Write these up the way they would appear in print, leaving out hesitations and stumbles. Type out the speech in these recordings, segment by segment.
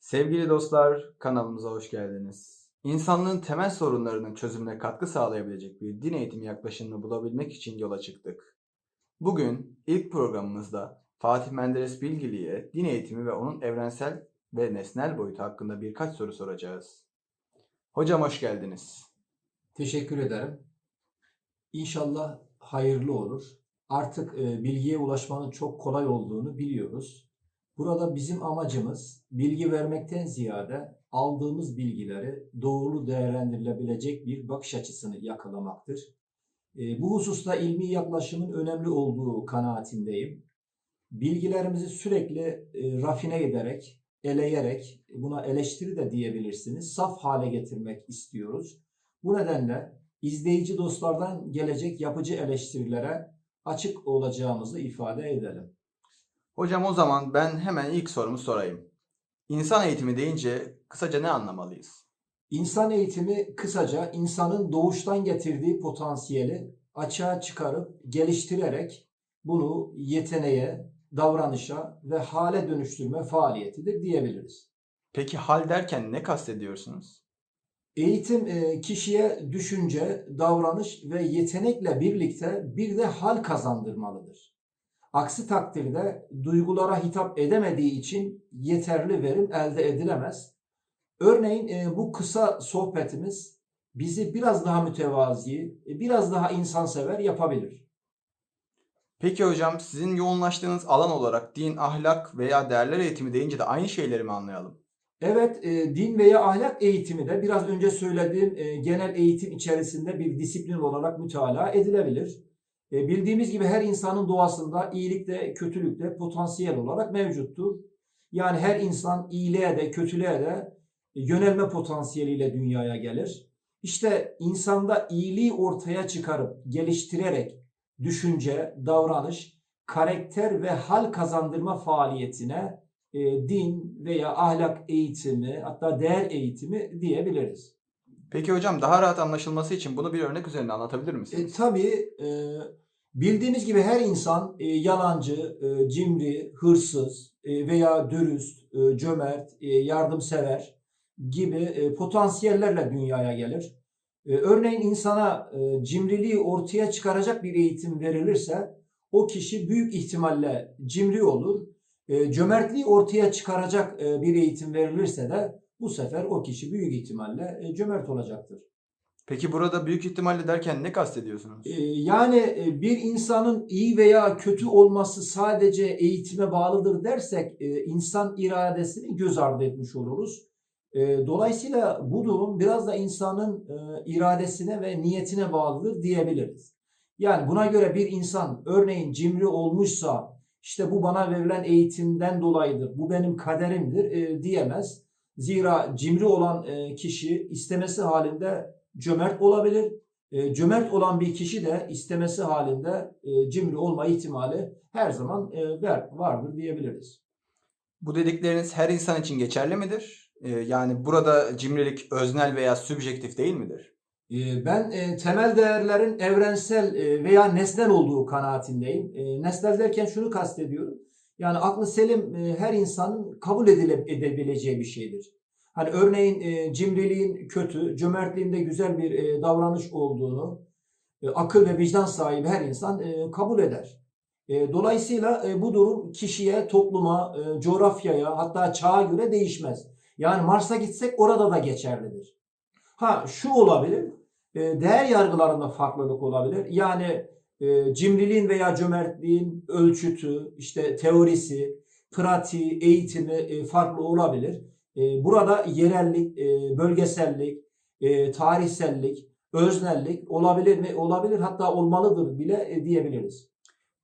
Sevgili dostlar, kanalımıza hoş geldiniz. İnsanlığın temel sorunlarının çözümüne katkı sağlayabilecek bir din eğitimi yaklaşımını bulabilmek için yola çıktık. Bugün ilk programımızda Fatih Menderes Bilgili'ye din eğitimi ve onun evrensel ve nesnel boyutu hakkında birkaç soru soracağız. Hocam hoş geldiniz. Teşekkür ederim. İnşallah hayırlı olur. Artık bilgiye ulaşmanın çok kolay olduğunu biliyoruz. Burada bizim amacımız bilgi vermekten ziyade aldığımız bilgileri doğru değerlendirilebilecek bir bakış açısını yakalamaktır. Bu hususta ilmi yaklaşımın önemli olduğu kanaatindeyim. Bilgilerimizi sürekli rafine ederek, eleyerek, buna eleştiri de diyebilirsiniz, saf hale getirmek istiyoruz. Bu nedenle izleyici dostlardan gelecek yapıcı eleştirilere açık olacağımızı ifade edelim. Hocam o zaman ben hemen ilk sorumu sorayım. İnsan eğitimi deyince kısaca ne anlamalıyız? İnsan eğitimi kısaca insanın doğuştan getirdiği potansiyeli açığa çıkarıp geliştirerek bunu yeteneğe, davranışa ve hale dönüştürme faaliyetidir diyebiliriz. Peki hal derken ne kastediyorsunuz? Eğitim kişiye düşünce, davranış ve yetenekle birlikte bir de hal kazandırmalıdır. Aksi takdirde duygulara hitap edemediği için yeterli verim elde edilemez. Örneğin bu kısa sohbetimiz bizi biraz daha mütevazi, biraz daha insansever yapabilir. Peki hocam sizin yoğunlaştığınız alan olarak din, ahlak veya değerler eğitimi deyince de aynı şeyleri mi anlayalım? Evet, din veya ahlak eğitimi de biraz önce söylediğim genel eğitim içerisinde bir disiplin olarak mütalaa edilebilir. Bildiğimiz gibi her insanın doğasında iyilikte, kötülükte potansiyel olarak mevcuttur. Yani her insan iyiliğe de kötülüğe de yönelme potansiyeliyle dünyaya gelir. İşte insanda iyiliği ortaya çıkarıp geliştirerek düşünce, davranış, karakter ve hal kazandırma faaliyetine din veya ahlak eğitimi, hatta değer eğitimi diyebiliriz. Peki hocam daha rahat anlaşılması için bunu bir örnek üzerinde anlatabilir misiniz? Tabii bildiğimiz gibi her insan yalancı, cimri, hırsız veya dürüst, cömert, yardımsever gibi potansiyellerle dünyaya gelir. Örneğin insana cimriliği ortaya çıkaracak bir eğitim verilirse o kişi büyük ihtimalle cimri olur. Cömertliği ortaya çıkaracak bir eğitim verilirse de bu sefer o kişi büyük ihtimalle cömert olacaktır. Peki burada büyük ihtimalle derken ne kastediyorsunuz? Yani bir insanın iyi veya kötü olması sadece eğitime bağlıdır dersek insan iradesini göz ardı etmiş oluruz. Dolayısıyla bu durum biraz da insanın iradesine ve niyetine bağlıdır diyebiliriz. Yani buna göre bir insan örneğin cimri olmuşsa işte bu bana verilen eğitimden dolayıdır, bu benim kaderimdir diyemez. Zira cimri olan kişi istemesi halinde cömert olabilir. Cömert olan bir kişi de istemesi halinde cimri olma ihtimali her zaman vardır diyebiliriz. Bu dedikleriniz her insan için geçerli midir? Yani burada cimrilik öznel veya sübjektif değil midir? Ben temel değerlerin evrensel veya nesnel olduğu kanaatindeyim. Nesnel derken şunu kastediyorum. Yani aklı selim her insanın kabul edebileceği bir şeydir. Hani örneğin cimriliğin kötü, cömertliğin de güzel bir davranış olduğunu akıl ve vicdan sahibi her insan kabul eder. Dolayısıyla bu durum kişiye, topluma, coğrafyaya hatta çağa göre değişmez. Yani Mars'a gitsek orada da geçerlidir. Ha şu olabilir, değer yargılarında farklılık olabilir. Yani cimriliğin veya cömertliğin ölçütü, işte teorisi, pratiği, eğitimi farklı olabilir. Burada yerellik, bölgesellik, tarihsellik, öznellik olabilir mi? Olabilir, hatta olmalıdır bile diyebiliriz.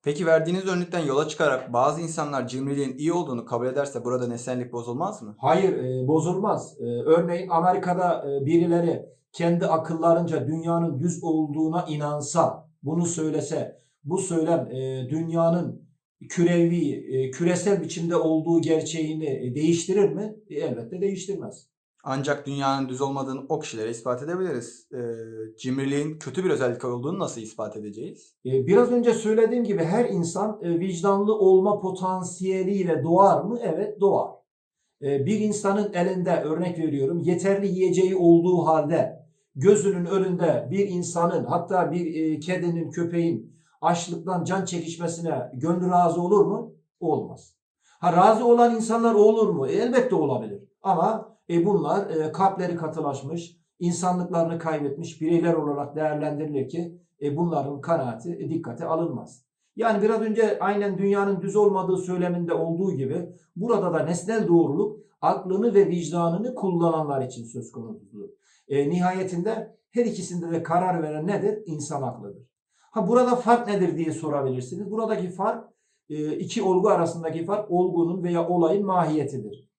Peki verdiğiniz örnekten yola çıkarak bazı insanlar cimriliğin iyi olduğunu kabul ederse burada nesnellik bozulmaz mı? Hayır, bozulmaz. Örneğin Amerika'da birileri kendi akıllarınca dünyanın düz olduğuna inansa, bunu söylese, bu söylem dünyanın kürevi, küresel biçimde olduğu gerçeğini değiştirir mi? Elbette değiştirmez. Ancak dünyanın düz olmadığını o kişilere ispat edebiliriz. Cimriliğin kötü bir özellik olduğunu nasıl ispat edeceğiz? Biraz önce söylediğim gibi her insan vicdanlı olma potansiyeliyle doğar mı? Evet, doğar. Bir insanın elinde, örnek veriyorum, yeterli yiyeceği olduğu halde gözünün önünde bir insanın, hatta bir kedinin, köpeğin açlıktan can çekişmesine gönlü razı olur mu? Olmaz. Ha, razı olan insanlar olur mu? Elbette olabilir. Ama bunlar kalpleri katılaşmış, insanlıklarını kaybetmiş bireyler olarak değerlendirilir ki bunların kanaati dikkate alınmaz. Yani biraz önce aynen dünyanın düz olmadığı söyleminde olduğu gibi burada da nesnel doğruluk aklını ve vicdanını kullananlar için söz konusudur. Nihayetinde her ikisinde de karar veren nedir? İnsan aklıdır. Ha, burada fark nedir diye sorabilirsiniz. Buradaki fark iki olgu arasındaki fark olgunun veya olayın mahiyetidir.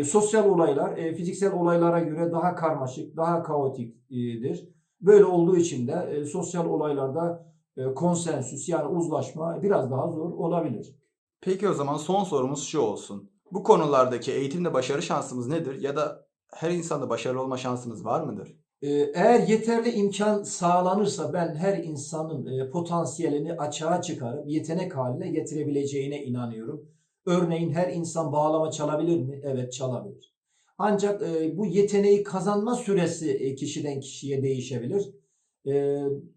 Sosyal olaylar fiziksel olaylara göre daha karmaşık, daha kaotiktir. Böyle olduğu için de sosyal olaylarda konsensüs yani uzlaşma biraz daha zor olabilir. Peki o zaman son sorumuz şu olsun. Bu konulardaki eğitimde başarı şansımız nedir? Ya da her insanda başarılı olma şansımız var mıdır? Eğer yeterli imkan sağlanırsa ben her insanın potansiyelini açığa çıkarıp yetenek haline getirebileceğine inanıyorum. Örneğin her insan bağlama çalabilir mi? Evet, çalabilir. Ancak bu yeteneği kazanma süresi kişiden kişiye değişebilir.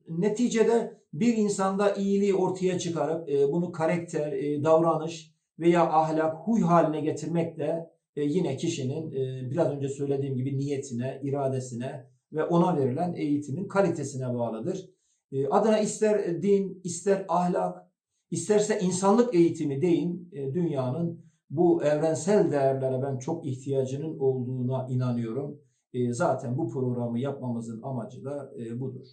Neticede bir insanda iyiliği ortaya çıkarıp bunu karakter, davranış veya ahlak, huy haline getirmek de yine kişinin biraz önce söylediğim gibi niyetine, iradesine ve ona verilen eğitimin kalitesine bağlıdır. Adına ister din, ister ahlak, isterse insanlık eğitimi deyin, dünyanın bu evrensel değerlere ben çok ihtiyacının olduğuna inanıyorum. Zaten bu programı yapmamızın amacı da budur.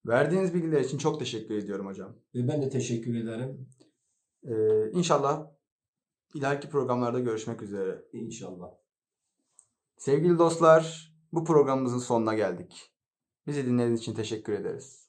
Verdiğiniz bilgiler için çok teşekkür ediyorum hocam. Ben de teşekkür ederim. İnşallah ileriki programlarda görüşmek üzere. İnşallah. Sevgili dostlar, bu programımızın sonuna geldik. Bizi dinlediğiniz için teşekkür ederiz.